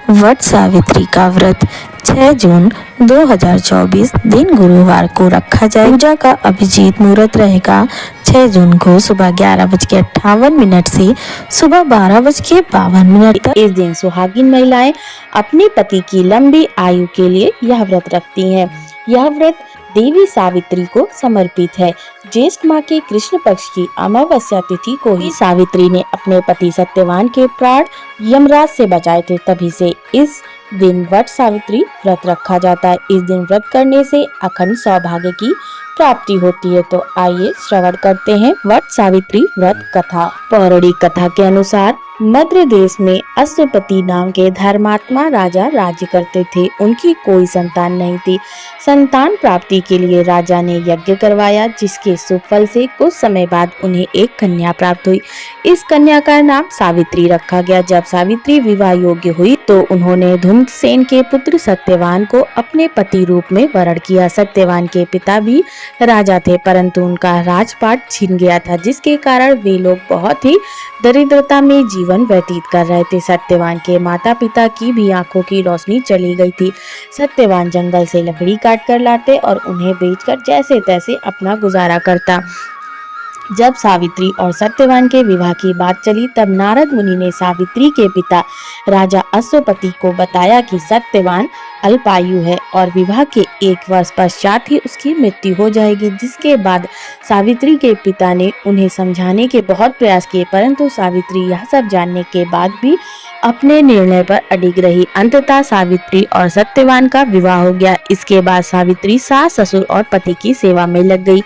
वट सावित्री का व्रत 6 जून 2024 दिन गुरुवार को रखा जाए। पूजा का अभिजीत मुहूर्त रहेगा 6 जून को सुबह 11:58 से सुबह 12:52 तक। इस दिन सुहागिन महिलाएं अपने पति की लंबी आयु के लिए यह व्रत रखती हैं। यह व्रत देवी सावित्री को समर्पित है। ज्येष्ठ माह के कृष्ण पक्ष की अमावस्या तिथि को ही सावित्री ने अपने पति सत्यवान के प्राण यमराज से बचाए थे। तभी से इस दिन वट सावित्री व्रत रखा जाता है। इस दिन व्रत करने से अखंड सौभाग्य की प्राप्ति होती है। तो आइए श्रवण करते हैं वट सावित्री व्रत कथा। पौराणिक कथा के अनुसार मध्य देश में अश्वपति नाम के धर्मात्मा राजा राज्य करते थे। उनकी कोई संतान नहीं थी। संतान प्राप्ति के लिए राजा ने यज्ञ करवाया, जिसके सुफल से कुछ समय बाद उन्हें एक कन्या प्राप्त हुई। इस कन्या का नाम सावित्री रखा गया। जब सावित्री विवाह योग्य हुई तो उन्होंने धूम्रसेन के पुत्र सत्यवान को अपने पति रूप में वरण किया। सत्यवान के पिता भी राजा थे, परंतु उनका राजपाट छिन गया था, जिसके कारण वे लोग बहुत ही दरिद्रता में जीवन व्यतीत कर रहे थे। सत्यवान के माता पिता की भी आंखों की रोशनी चली गई थी। सत्यवान जंगल से लकड़ी काट कर लाते और उन्हें बेचकर जैसे तैसे अपना गुजारा करता। जब सावित्री और सत्यवान के विवाह की बात चली, तब नारद मुनि ने सावित्री के पिता राजा अश्वपति को बताया कि सत्यवान अल्पायु है और विवाह के 1 वर्ष पश्चात ही उसकी मृत्यु हो जाएगी। जिसके बाद सावित्री के पिता ने उन्हें समझाने के बहुत प्रयास किए, परंतु सावित्री यह सब जानने के बाद भी अपने निर्णय पर अडिग रही। अंततः सावित्री और सत्यवान का विवाह हो गया। इसके बाद सावित्री सास ससुर और पति की सेवा में लग गई।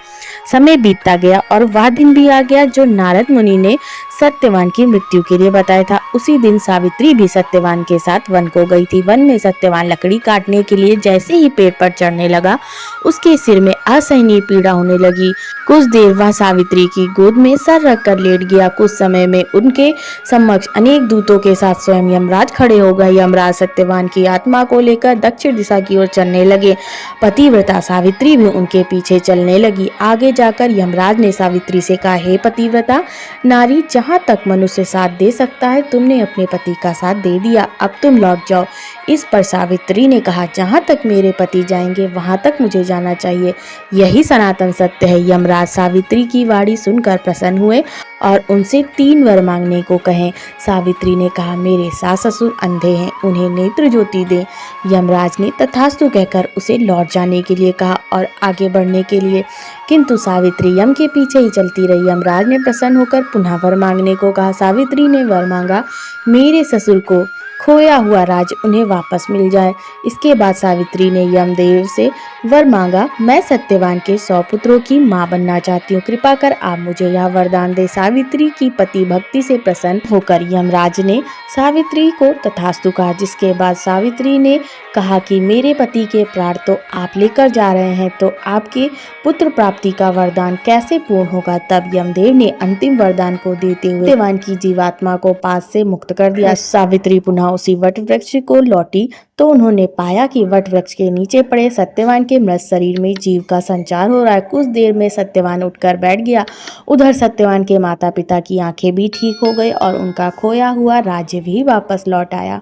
समय बीतता गया और वह दिन भी आ गया जो नारद मुनि ने सत्यवान की मृत्यु के लिए बताया था। उसी दिन सावित्री भी सत्यवान के साथ वन को गई थी। वन में सत्यवान लकड़ी काटने के लिए जैसे ही पेड़ पर चढ़ने लगा, उसके सिर में असहनीय पीड़ा होने लगी। कुछ देर वह सावित्री की गोद में सर रखकर लेट गया। कुछ समय में उनके समक्ष अनेक दूतों के साथ स्वयं यमराज खड़े हो गए। यमराज सत्यवान की आत्मा को लेकर दक्षिण दिशा की ओर चलने लगे। पतिव्रता सावित्री भी उनके पीछे चलने लगी। आगे जाकर यमराज ने सावित्री से कहा, हे पतिव्रता नारी, जहाँ तक मनुष्य साथ दे सकता है तुमने अपने पति का साथ दे दिया, अब तुम लौट जाओ। इस पर सावित्री ने कहा, जहाँ तक मेरे पति जाएंगे वहां तक मुझे जाना चाहिए, यही सनातन सत्य है। यमराज सावित्री की वाणी सुनकर प्रसन्न हुए और उनसे 3 वर मांगने को कहें। सावित्री ने कहा, मेरे सास ससुर अंधे हैं, उन्हें नेत्र ज्योति दे। यमराज ने तथास्तु कहकर उसे लौट जाने के लिए कहा और आगे बढ़ने के लिए, किंतु सावित्री यम के पीछे ही चलती रही। यमराज ने प्रसन्न होकर पुनः वर मांगने को कहा। सावित्री ने वर मांगा, मेरे ससुर को खोया हुआ राज उन्हें वापस मिल जाए। इसके बाद सावित्री ने यमदेव से वर मांगा, मैं सत्यवान के 100 पुत्रों की मां बनना चाहती हूँ, कृपा कर आप मुझे यह वरदान दे। सावित्री की पति भक्ति से प्रसन्न होकर यमराज ने सावित्री को तथास्तु कहा। जिसके बाद सावित्री ने कहा कि मेरे पति के प्राण तो आप लेकर जा रहे हैं, तो आपके पुत्र प्राप्ति का वरदान कैसे पूर्ण होगा। तब यमदेव ने अंतिम वरदान को देते हुए सत्यवान की जीवात्मा को पास से मुक्त कर दिया। सावित्री पुनः उसी वट वृक्ष को लौटी तो उन्होंने पाया कि वट वृक्ष के नीचे पड़े सत्यवान के मृत शरीर में जीव का संचार हो रहा है। कुछ देर में सत्यवान उठकर बैठ गया। उधर सत्यवान के माता पिता की आंखें भी ठीक हो गई और उनका खोया हुआ राज्य भी वापस लौट आया।